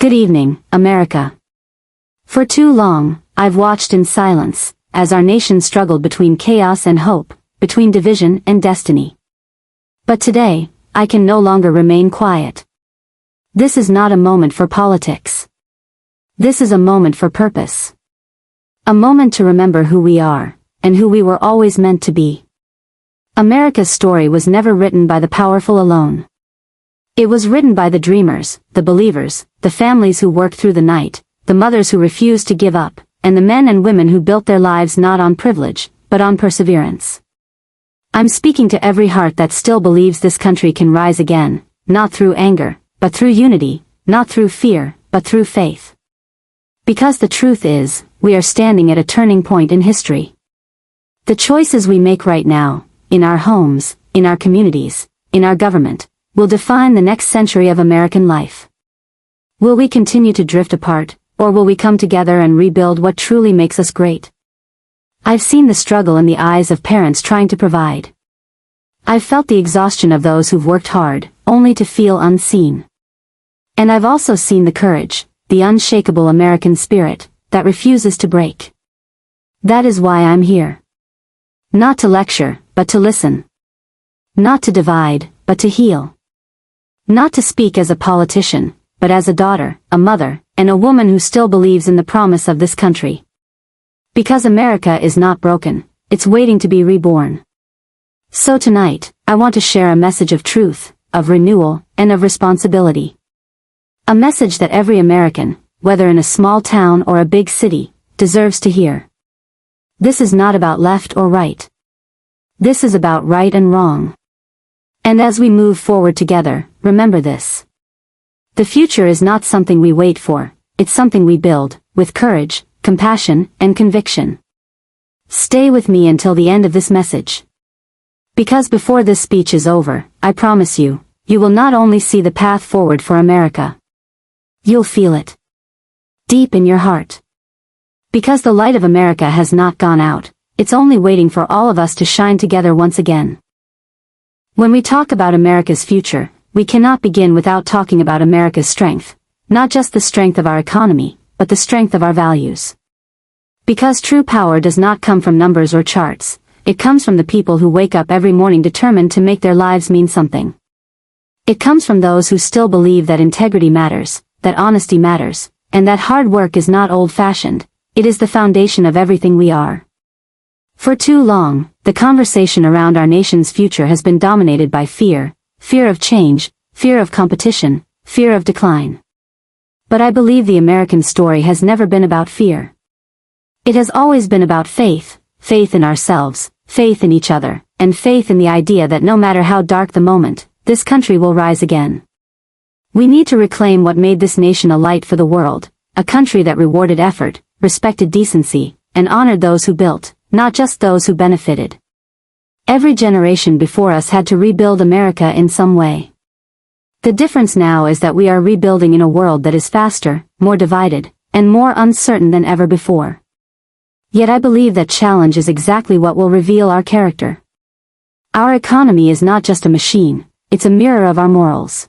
Good evening, America. For too long, I've watched in silence, as our nation struggled between chaos and hope, between division and destiny. But today, I can no longer remain quiet. This is not a moment for politics. This is a moment for purpose. A moment to remember who we are, and who we were always meant to be. America's story was never written by the powerful alone. It was written by the dreamers, the believers, the families who worked through the night, the mothers who refused to give up, and the men and women who built their lives not on privilege, but on perseverance. I'm speaking to every heart that still believes this country can rise again, not through anger, but through unity, not through fear, but through faith. Because the truth is, we are standing at a turning point in history. The choices we make right now, in our homes, in our communities, in our government, will define the next century of American life. Will we continue to drift apart, or will we come together and rebuild what truly makes us great? I've seen the struggle in the eyes of parents trying to provide. I've felt the exhaustion of those who've worked hard, only to feel unseen. And I've also seen the courage, the unshakable American spirit, that refuses to break. That is why I'm here. Not to lecture, but to listen. Not to divide, but to heal. Not to speak as a politician, but as a daughter, a mother, and a woman who still believes in the promise of this country. Because America is not broken, it's waiting to be reborn. So tonight, I want to share a message of truth, of renewal, and of responsibility. A message that every American, whether in a small town or a big city, deserves to hear. This is not about left or right. This is about right and wrong. And as we move forward together, remember this. The future is not something we wait for, it's something we build, with courage, compassion, and conviction. Stay with me until the end of this message. Because before this speech is over, I promise you, you will not only see the path forward for America. You'll feel it. Deep in your heart. Because the light of America has not gone out, it's only waiting for all of us to shine together once again. When we talk about America's future, we cannot begin without talking about America's strength, not just the strength of our economy, but the strength of our values. Because true power does not come from numbers or charts, it comes from the people who wake up every morning determined to make their lives mean something. It comes from those who still believe that integrity matters, that honesty matters, and that hard work is not old-fashioned, it is the foundation of everything we are. For too long, the conversation around our nation's future has been dominated by fear, fear of change, fear of competition, fear of decline. But I believe the American story has never been about fear. It has always been about faith, faith in ourselves, faith in each other, and faith in the idea that no matter how dark the moment, this country will rise again. We need to reclaim what made this nation a light for the world, a country that rewarded effort, respected decency, and honored those who built, not just those who benefited. Every generation before us had to rebuild America in some way. The difference now is that we are rebuilding in a world that is faster, more divided, and more uncertain than ever before. Yet I believe that challenge is exactly what will reveal our character. Our economy is not just a machine, it's a mirror of our morals.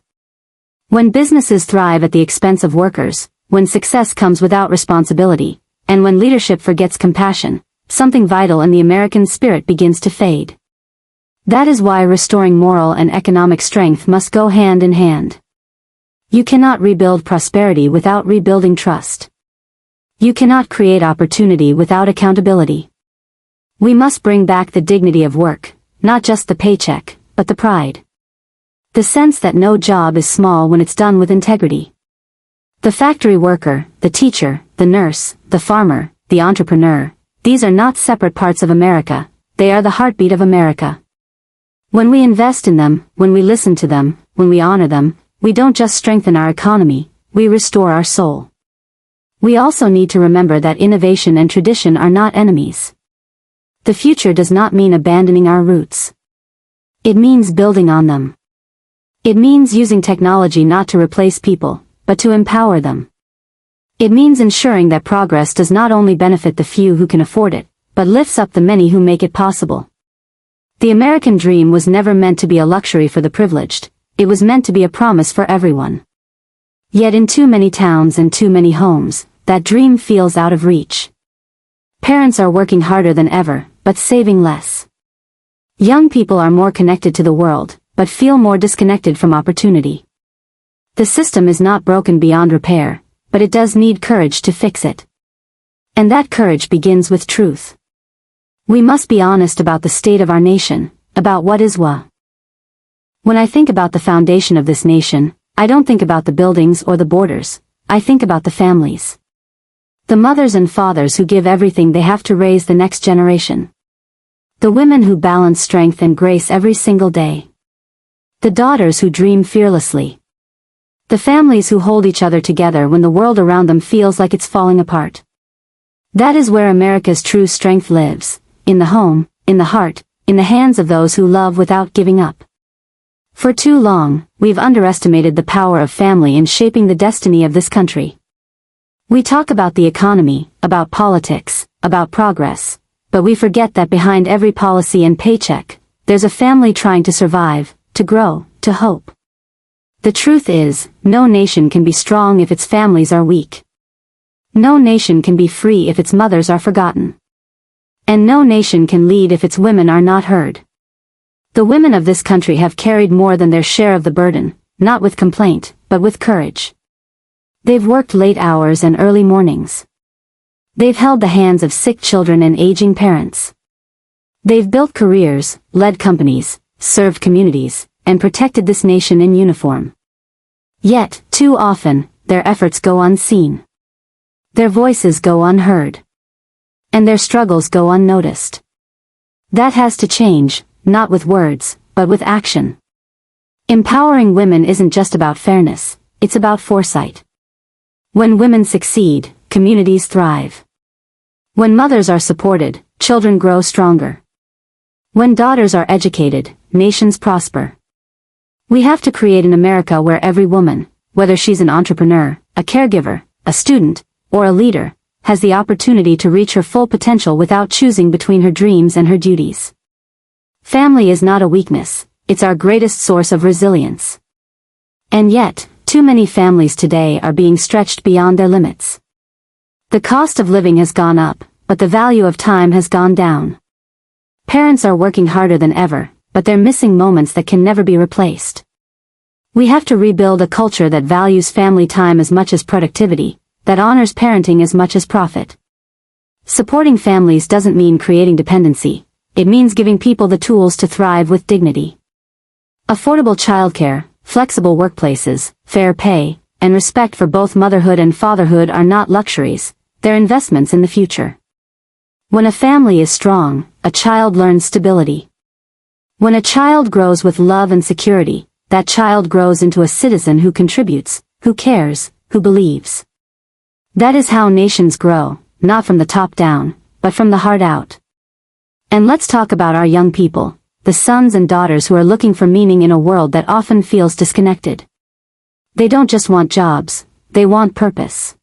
When businesses thrive at the expense of workers, when success comes without responsibility, and when leadership forgets compassion, something vital in the American spirit begins to fade. That is why restoring moral and economic strength must go hand in hand. You cannot rebuild prosperity without rebuilding trust. You cannot create opportunity without accountability. We must bring back the dignity of work, not just the paycheck, but the pride. The sense that no job is small when it's done with integrity. The factory worker, the teacher, the nurse, the farmer, the entrepreneur, these are not separate parts of America, they are the heartbeat of America. When we invest in them, when we listen to them, when we honor them, we don't just strengthen our economy, we restore our soul. We also need to remember that innovation and tradition are not enemies. The future does not mean abandoning our roots. It means building on them. It means using technology not to replace people, but to empower them. It means ensuring that progress does not only benefit the few who can afford it, but lifts up the many who make it possible. The American dream was never meant to be a luxury for the privileged, it was meant to be a promise for everyone. Yet in too many towns and too many homes, that dream feels out of reach. Parents are working harder than ever, but saving less. Young people are more connected to the world, but feel more disconnected from opportunity. The system is not broken beyond repair, but it does need courage to fix it. And that courage begins with truth. We must be honest about the state of our nation, about what is what. When I think about the foundation of this nation, I don't think about the buildings or the borders, I think about the families. The mothers and fathers who give everything they have to raise the next generation. The women who balance strength and grace every single day. The daughters who dream fearlessly. The families who hold each other together when the world around them feels like it's falling apart. That is where America's true strength lives, in the home, in the heart, in the hands of those who love without giving up. For too long, we've underestimated the power of family in shaping the destiny of this country. We talk about the economy, about politics, about progress, but we forget that behind every policy and paycheck, there's a family trying to survive, to grow, to hope. The truth is, no nation can be strong if its families are weak. No nation can be free if its mothers are forgotten. And no nation can lead if its women are not heard. The women of this country have carried more than their share of the burden, not with complaint, but with courage. They've worked late hours and early mornings. They've held the hands of sick children and aging parents. They've built careers, led companies, served communities, and protected this nation in uniform. Yet, too often, their efforts go unseen. Their voices go unheard. And their struggles go unnoticed. That has to change, not with words, but with action. Empowering women isn't just about fairness, it's about foresight. When women succeed, communities thrive. When mothers are supported, children grow stronger. When daughters are educated, nations prosper. We have to create an America where every woman, whether she's an entrepreneur, a caregiver, a student, or a leader, has the opportunity to reach her full potential without choosing between her dreams and her duties. Family is not a weakness, it's our greatest source of resilience. And yet, too many families today are being stretched beyond their limits. The cost of living has gone up, but the value of time has gone down. Parents are working harder than ever, but they're missing moments that can never be replaced. We have to rebuild a culture that values family time as much as productivity, that honors parenting as much as profit. Supporting families doesn't mean creating dependency, it means giving people the tools to thrive with dignity. Affordable childcare, flexible workplaces, fair pay, and respect for both motherhood and fatherhood are not luxuries, they're investments in the future. When a family is strong, a child learns stability. When a child grows with love and security, that child grows into a citizen who contributes, who cares, who believes. That is how nations grow, not from the top down, but from the heart out. And let's talk about our young people, the sons and daughters who are looking for meaning in a world that often feels disconnected. They don't just want jobs, they want purpose.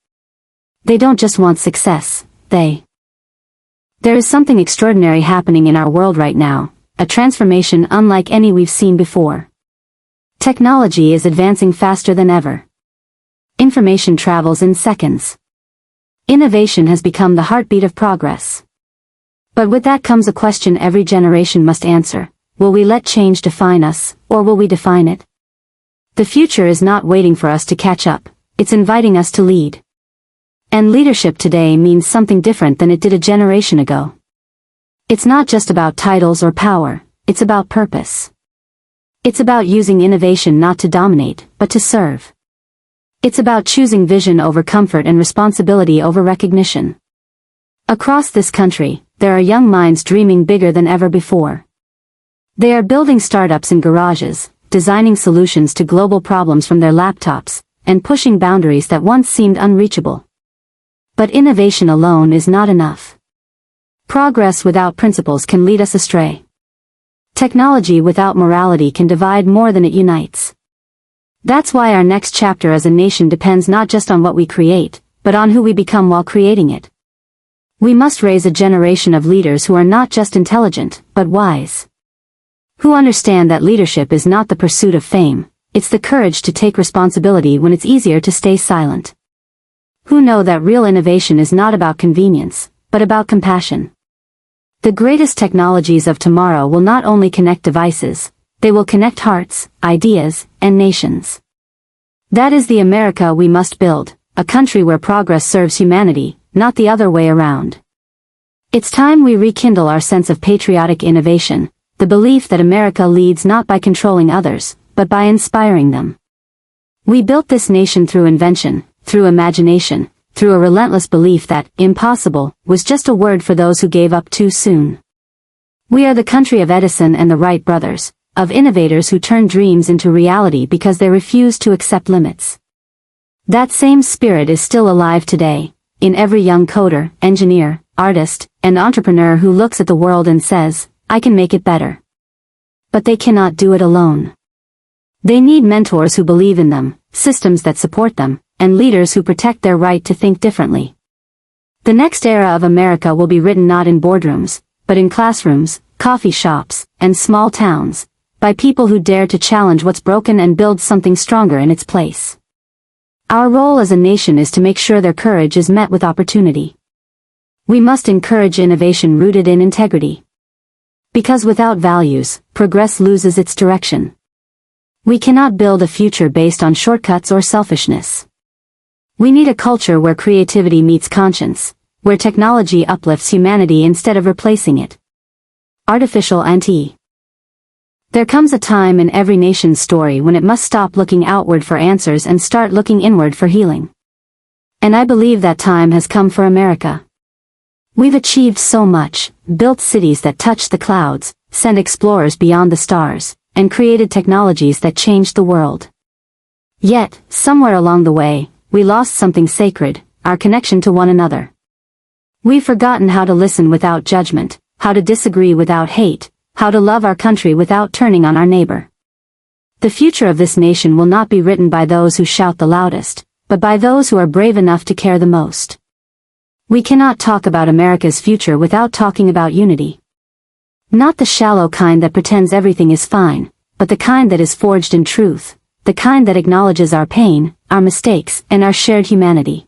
They don't just want success, There is something extraordinary happening in our world right now, a transformation unlike any we've seen before. Technology is advancing faster than ever. Information travels in seconds. Innovation has become the heartbeat of progress. But with that comes a question every generation must answer. Will we let change define us, or will we define it? The future is not waiting for us to catch up, it's inviting us to lead. And leadership today means something different than it did a generation ago. It's not just about titles or power, it's about purpose. It's about using innovation not to dominate, but to serve. It's about choosing vision over comfort and responsibility over recognition. Across this country, there are young minds dreaming bigger than ever before. They are building startups in garages, designing solutions to global problems from their laptops, and pushing boundaries that once seemed unreachable. But innovation alone is not enough. Progress without principles can lead us astray. Technology without morality can divide more than it unites. That's why our next chapter as a nation depends not just on what we create, but on who we become while creating it. We must raise a generation of leaders who are not just intelligent, but wise. Who understand that leadership is not the pursuit of fame, it's the courage to take responsibility when it's easier to stay silent. Who know that real innovation is not about convenience, but about compassion. The greatest technologies of tomorrow will not only connect devices, they will connect hearts, ideas, and nations. That is the America we must build, a country where progress serves humanity, not the other way around. It's time we rekindle our sense of patriotic innovation, the belief that America leads not by controlling others, but by inspiring them. We built this nation through invention, through imagination, through a relentless belief that impossible was just a word for those who gave up too soon. We are the country of Edison and the Wright brothers, of innovators who turned dreams into reality because they refused to accept limits. That same spirit is still alive today, in every young coder, engineer, artist, and entrepreneur who looks at the world and says, I can make it better. But they cannot do it alone. They need mentors who believe in them, systems that support them, and leaders who protect their right to think differently. The next era of America will be written not in boardrooms, but in classrooms, coffee shops, and small towns, by people who dare to challenge what's broken and build something stronger in its place. Our role as a nation is to make sure their courage is met with opportunity. We must encourage innovation rooted in integrity. Because without values, progress loses its direction. We cannot build a future based on shortcuts or selfishness. We need a culture where creativity meets conscience, where technology uplifts humanity instead of replacing it. Artificial anti. There comes a time in every nation's story when it must stop looking outward for answers and start looking inward for healing. And I believe that time has come for America. We've achieved so much, built cities that touch the clouds, sent explorers beyond the stars, and created technologies that changed the world. Yet, somewhere along the way, we lost something sacred, our connection to one another. We've forgotten how to listen without judgment, how to disagree without hate, how to love our country without turning on our neighbor. The future of this nation will not be written by those who shout the loudest, but by those who are brave enough to care the most. We cannot talk about America's future without talking about unity. Not the shallow kind that pretends everything is fine, but the kind that is forged in truth, the kind that acknowledges our pain, our mistakes, and our shared humanity.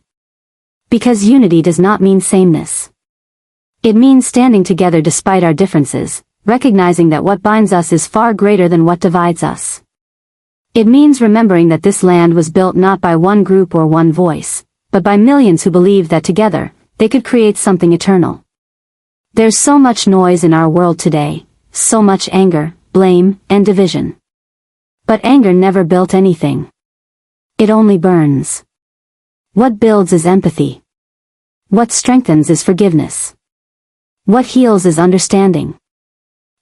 Because unity does not mean sameness. It means standing together despite our differences, recognizing that what binds us is far greater than what divides us. It means remembering that this land was built not by one group or one voice, but by millions who believed that together, they could create something eternal. There's so much noise in our world today, so much anger, blame, and division. But anger never built anything. It only burns. What builds is empathy. What strengthens is forgiveness. What heals is understanding.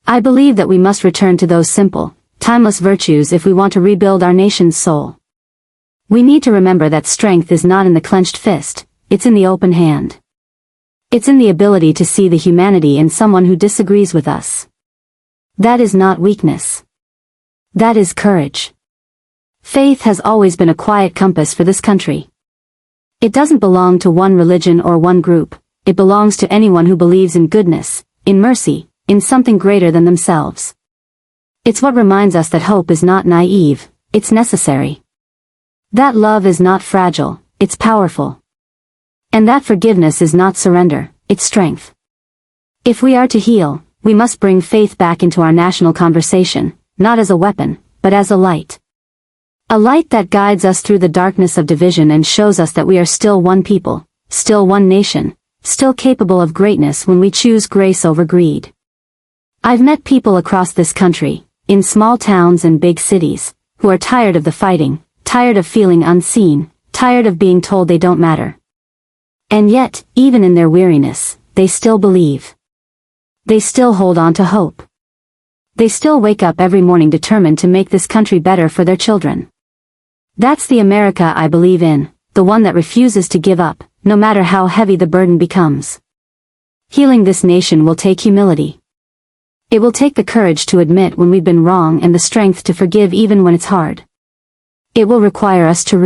I believe that we must return to those simple, timeless virtues if we want to rebuild our nation's soul. We need to remember that strength is not in the clenched fist, it's in the open hand. It's in the ability to see the humanity in someone who disagrees with us. That is not weakness. That is courage. Faith has always been a quiet compass for this country. It doesn't belong to one religion or one group, it belongs to anyone who believes in goodness, in mercy, in something greater than themselves. It's what reminds us that hope is not naive, it's necessary. That love is not fragile, it's powerful. And that forgiveness is not surrender, it's strength. If we are to heal, we must bring faith back into our national conversation, not as a weapon, but as a light. A light that guides us through the darkness of division and shows us that we are still one people, still one nation, still capable of greatness when we choose grace over greed. I've met people across this country, in small towns and big cities, who are tired of the fighting, tired of feeling unseen, tired of being told they don't matter. And yet, even in their weariness, they still believe. They still hold on to hope. They still wake up every morning determined to make this country better for their children. That's the America I believe in, the one that refuses to give up, no matter how heavy the burden becomes. Healing this nation will take humility. It will take the courage to admit when we've been wrong and the strength to forgive even when it's hard. It will require us to